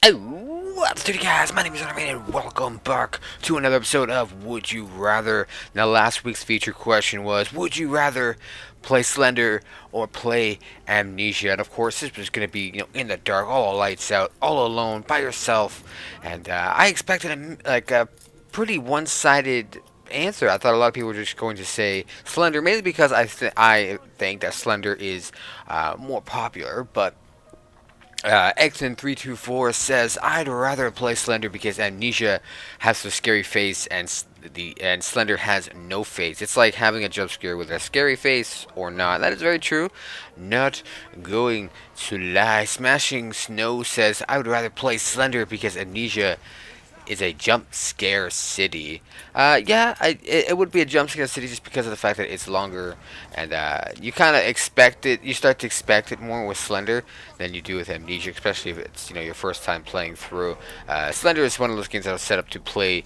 What's good, guys? My name is Arnimane, and welcome back to another episode of Would You Rather. Now, last week's feature question was, would you rather play Slender or play Amnesia? And of course, this was going to be, in the dark, all lights out, all alone, by yourself. And I expected a pretty one-sided answer. I thought a lot of people were just going to say Slender, mainly because I think that Slender is more popular, but Xn324 says, I'd rather play Slender because Amnesia has a scary face and Slender has no face. It's like having a jump scare with a scary face or not. That is very true. Not going to lie. Smashing Snow says, I would rather play Slender because Amnesia is a jump scare city. It would be a jump scare city just because of the fact that it's longer, and you kind of expect it. You start to expect it more with Slender than you do with Amnesia, especially if it's your first time playing through. Slender is one of those games that was set up to play.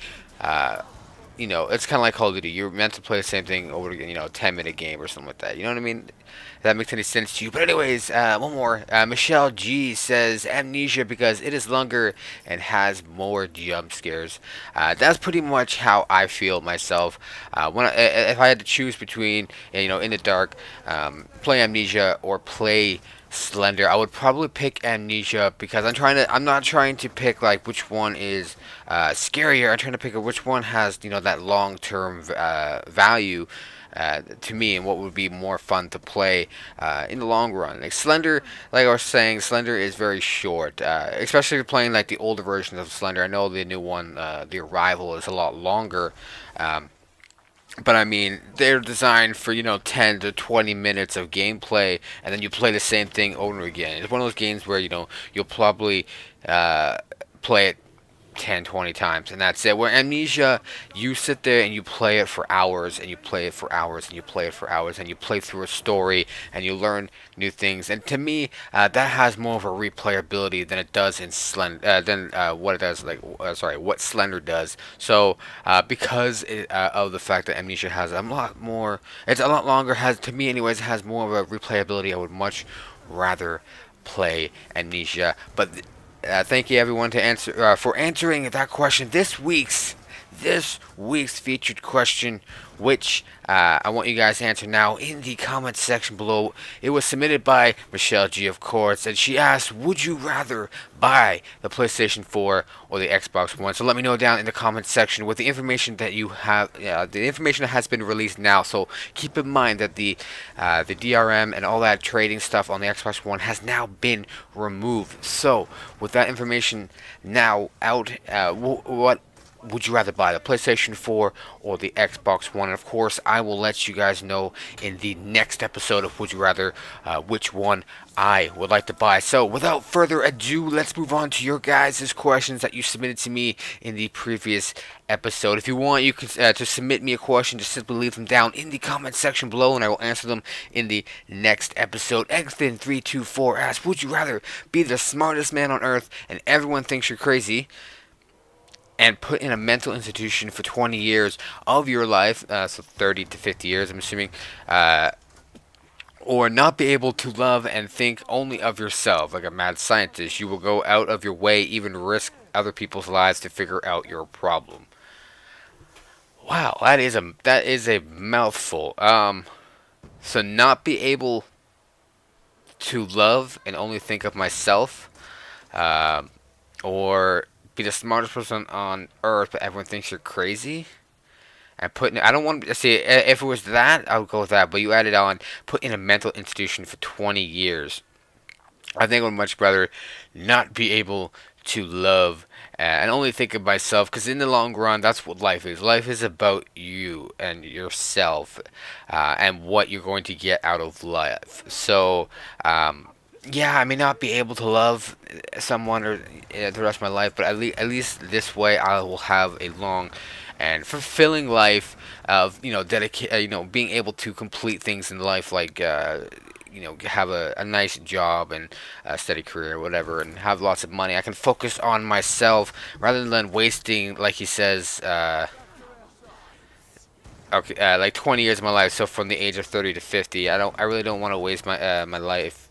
It's kind of like Call of Duty. You're meant to play the same thing over again, 10-minute game or something like that. You know what I mean? If that makes any sense to you. But anyways, one more. Michelle G says Amnesia because it is longer and has more jump scares. That's pretty much how I feel myself. If I had to choose between, in the dark, play Amnesia or play Slender, I would probably pick Amnesia because I'm not trying to pick like which one is scarier. I'm trying to pick which one has that long-term value to me and what would be more fun to play in the long run. Like Slender, like I was saying, Slender is very short, especially if you're playing like the older versions of Slender. I know the new one, The Arrival, is a lot longer. But I mean, they're designed for 10 to 20 minutes of gameplay, and then you play the same thing over and again. It's one of those games where you'll probably play it 10, 20 times, and that's it. Where Amnesia, you sit there and you play it for hours, and you play it for hours, and you play it for hours, and you play through a story, and you learn new things. And to me, that has more of a replayability than it does in Slender, what it does, what Slender does. So, because of the fact that Amnesia has a lot more, it's a lot longer, has, to me anyways, has more of a replayability, I would much rather play Amnesia. But thank you everyone for answering that question. This week's featured question, which I want you guys to answer now in the comment section below. It was submitted by Michelle G, of course, and she asked, would you rather buy the PlayStation 4 or the Xbox One? So let me know down in the comment section with the information that you have, the information that has been released now. So keep in mind that the DRM and all that trading stuff on the Xbox One has now been removed. So with that information now out, what would you rather buy, the PlayStation 4 or the Xbox One? And of course, I will let you guys know in the next episode of Would You Rather which one I would like to buy. So without further ado, let's move on to your guys' questions that you submitted to me in the previous episode. If you want, you can to submit me a question, just simply leave them down in the comment section below, and I will answer them in the next episode. Xthin324 asks, would you rather be the smartest man on earth and everyone thinks you're crazy, and put in a mental institution for 20 years of your life, so 30 to 50 years, I'm assuming, or not be able to love and think only of yourself, like a mad scientist? You will go out of your way, even risk other people's lives to figure out your problem. Wow, that is a mouthful. So not be able to love and only think of myself, or be the smartest person on earth, but everyone thinks you're crazy. And I don't want to see, if it was that, I would go with that. But you added on, put in a mental institution for 20 years. I think I would much rather not be able to love and only think of myself, because in the long run, that's what life is. Life is about you and yourself, and what you're going to get out of life. So, yeah, I may not be able to love someone or the rest of my life, but at least this way I will have a long and fulfilling life of dedicate being able to complete things in life, like have a nice job and a steady career or whatever, and have lots of money. I can focus on myself rather than wasting, like he says, like 20 years of my life. So from the age of 30 to 50, I really don't want to waste my life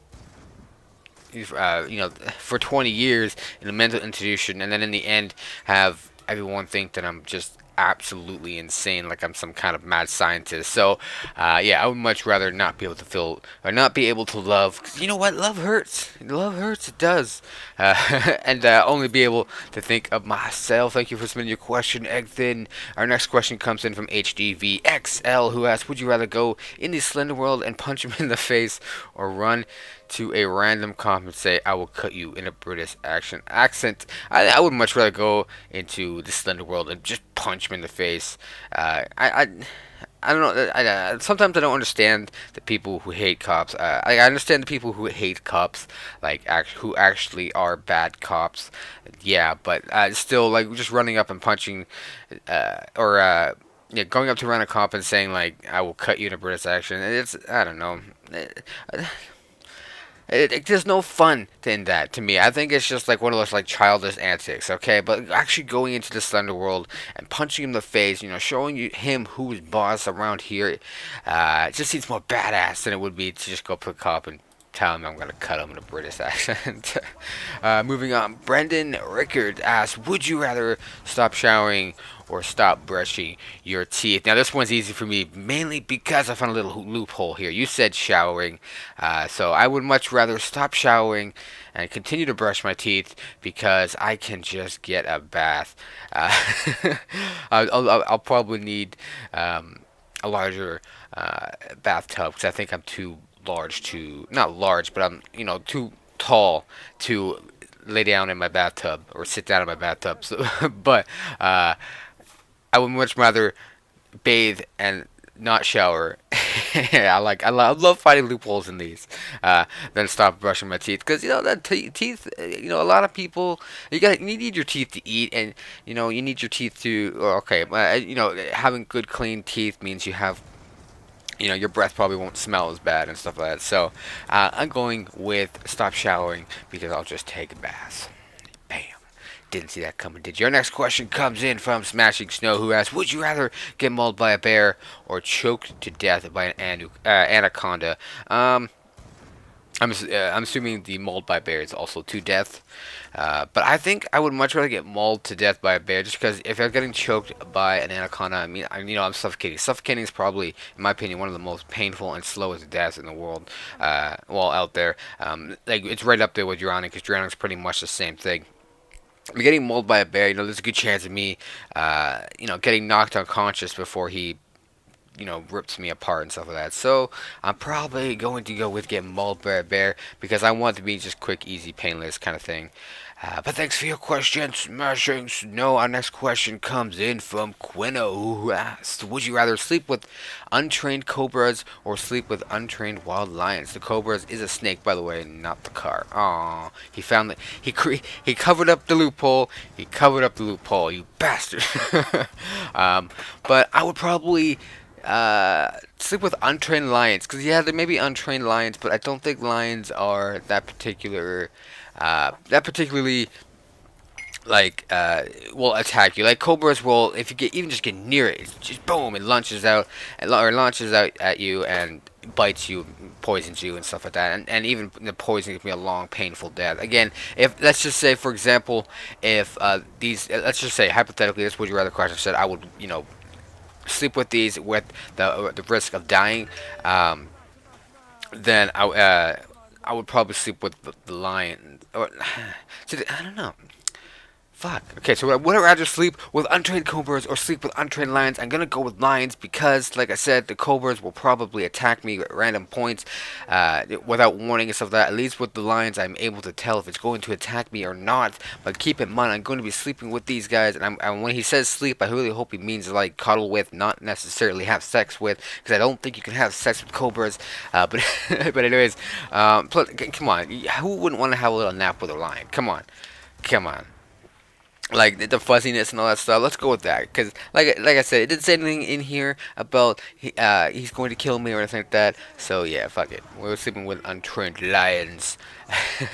for 20 years in a mental institution, and then in the end have everyone think that I'm just absolutely insane, like I'm some kind of mad scientist. So, yeah, I would much rather not be able to feel or not be able to love. 'Cause you know what? Love hurts. Love hurts. It does. And only be able to think of myself. Thank you for submitting your question, Egg Thin. Our next question comes in from HDVXL, who asks, "Would you rather go in the Slender World and punch him in the face, or run to a random comp and say, 'I will cut you' in a British accent?" I would much rather go into the Slender World and just punch him in the face. I don't know. Sometimes I don't understand the people who hate cops. I understand the people who hate cops, like who actually are bad cops. Yeah, but still, like just running up and punching, or yeah, going up to random cop and saying like, "I will cut you in a British accent." It's, I don't know. There's no fun in that to me. I think it's just like one of those like childish antics, okay? But actually going into the Slender World and punching him in the face, showing him who is boss around here, it just seems more badass than it would be to just go up to a cop and tell him I'm gonna cut him in a British accent. Moving on, Brendan Rickard asks, "Would you rather stop showering or stop brushing your teeth?" Now this one's easy for me, mainly because I found a little loophole here. You said showering, so I would much rather stop showering and continue to brush my teeth because I can just get a bath. Uh, I'll probably need a larger bathtub because I think I'm too large to, not large, but I'm too tall to lay down in my bathtub or sit down in my bathtub. So, but I would much rather bathe and not shower. Yeah, I love finding loopholes in these. Than stop brushing my teeth, because that teeth. A lot of people, you need your teeth to eat, and you need your teeth to. Okay, having good clean teeth means you have. Your breath probably won't smell as bad and stuff like that. So I'm going with stop showering because I'll just take a bath. Bam. Didn't see that coming, did you? Our next question comes in from Smashing Snow, who asks, "Would you rather get mauled by a bear or choked to death by an anaconda?" I'm assuming the mauled by bear is also to death. But I think I would much rather get mauled to death by a bear, just because if I'm getting choked by an anaconda, I'm suffocating. Suffocating is probably, in my opinion, one of the most painful and slowest deaths in the world. Out there. Like, it's right up there with drowning, because drowning is pretty much the same thing. I'm getting mauled by a bear. There's a good chance of me, getting knocked unconscious before he rips me apart and stuff like that. So I'm probably going to go with getting mauled by a bear because I want it to be just quick, easy, painless kind of thing. But thanks for your question, Smashing Snow. Our next question comes in from Quino, who asked, "Would you rather sleep with untrained cobras or sleep with untrained wild lions?" The cobras is a snake, by the way, not the car. Aw, he found that he covered up the loophole. He covered up the loophole, you bastard. But I would probably sleep with untrained lions, because yeah, there may be untrained lions, but I don't think lions are that particularly like will attack you. Like cobras will, if you just get near it, it's just boom, it launches out at you and bites you, poisons you and stuff like that. And even the poison can be a long, painful death. Again, if let's just say, for example, if let's just say hypothetically, this would you rather question said I would sleep with these with the risk of dying, then I would probably sleep with the lion. Or I don't know. Fuck. Okay, so would I rather sleep with untrained cobras or sleep with untrained lions? I'm gonna go with lions because, like I said, the cobras will probably attack me at random points without warning and stuff like that. At least with the lions, I'm able to tell if it's going to attack me or not. But keep in mind, I'm going to be sleeping with these guys, and when he says sleep, I really hope he means like cuddle with, not necessarily have sex with, because I don't think you can have sex with cobras. But but anyways, come on, who wouldn't want to have a little nap with a lion? Come on. Like the fuzziness and all that stuff. Let's go with that, because like I said, it didn't say anything in here about he's going to kill me or anything like that. So yeah, fuck it. We're sleeping with untrained lions.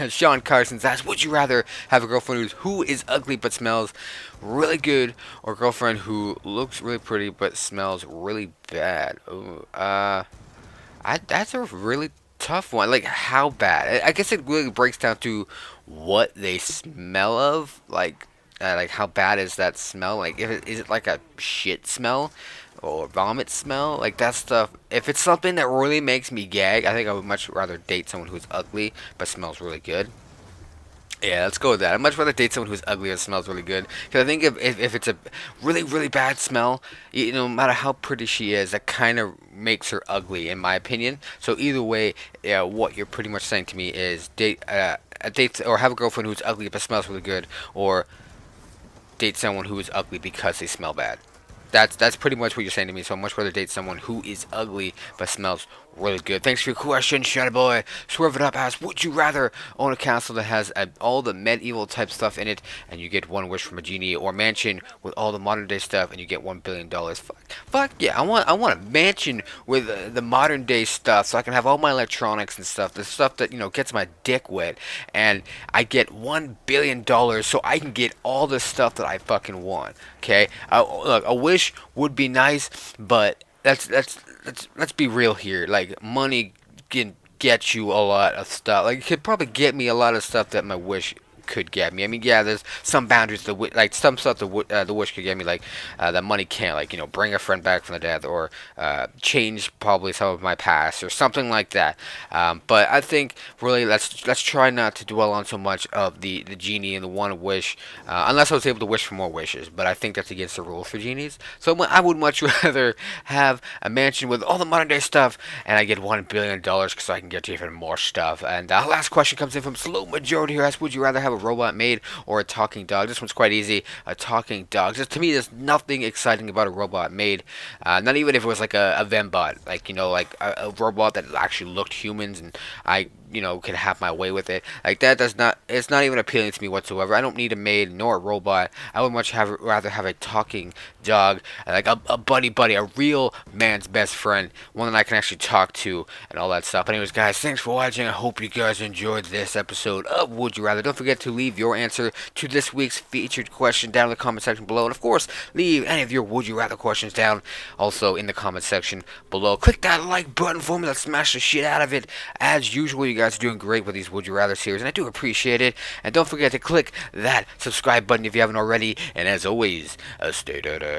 Sean Carson's asked, "Would you rather have a girlfriend who is ugly but smells really good, or a girlfriend who looks really pretty but smells really bad?" Ooh, that's a really tough one. Like, how bad? I guess it really breaks down to what they smell of. Like how bad is that smell? Like, is it like a shit smell or vomit smell? Like that stuff. If it's something that really makes me gag, I think I would much rather date someone who's ugly but smells really good. Yeah, let's go with that. I'd much rather date someone who's ugly and smells really good. Because I think if it's a really, really bad smell, no matter how pretty she is, that kind of makes her ugly, in my opinion. So either way, yeah, what you're pretty much saying to me is date or have a girlfriend who's ugly but smells really good, or date someone who is ugly because they smell bad. That's pretty much what you're saying to me. So I'd much rather date someone who is ugly but smells really good. Thanks for your question, Shadow Boy. Swerve It Up asks, would you rather own a castle that has all the medieval type stuff in it and you get one wish from a genie, or mansion with all the modern day stuff and you get $1 billion? Fuck yeah! I want a mansion with the modern day stuff so I can have all my electronics and stuff, the stuff that gets my dick wet, and I get $1 billion so I can get all the stuff that I fucking want. Okay, look, a wish would be nice, but let's be real here. Like, money can get you a lot of stuff. Like, it could probably get me a lot of stuff that my wish could get me. I mean, yeah, there's some boundaries to like some stuff the wish could get me, like that money can't, like bring a friend back from the death, or change probably some of my past or something like that. But I think really let's try not to dwell on so much of the genie and the one wish, unless I was able to wish for more wishes. But I think that's against the rules for genies. So I would much rather have a mansion with all the modern day stuff, and I get $1 billion so I can get even more stuff. And last question comes in from Slow Majority, who asks, would you rather have a robot maid or a talking dog? This one's quite easy. A talking dog. Just to me, there's nothing exciting about a robot maid. Not even if it was like a Vembot, like like a robot that actually looked humans, and I can have my way with it. Like that does not. It's not even appealing to me whatsoever. I don't need a maid nor a robot. I would rather have a talking dog, like a buddy, a real man's best friend, one that I can actually talk to and all that stuff. Anyways, guys, thanks for watching. I hope you guys enjoyed this episode of Would You Rather. Don't forget to leave your answer to this week's featured question down in the comment section below, and of course, leave any of your Would You Rather questions down also in the comment section below. Click that like button for me. Let's smash the shit out of it. As usual, you guys are doing great with these Would You Rather series, and I do appreciate it. And don't forget to click that subscribe button if you haven't already. And as always, stay dirty.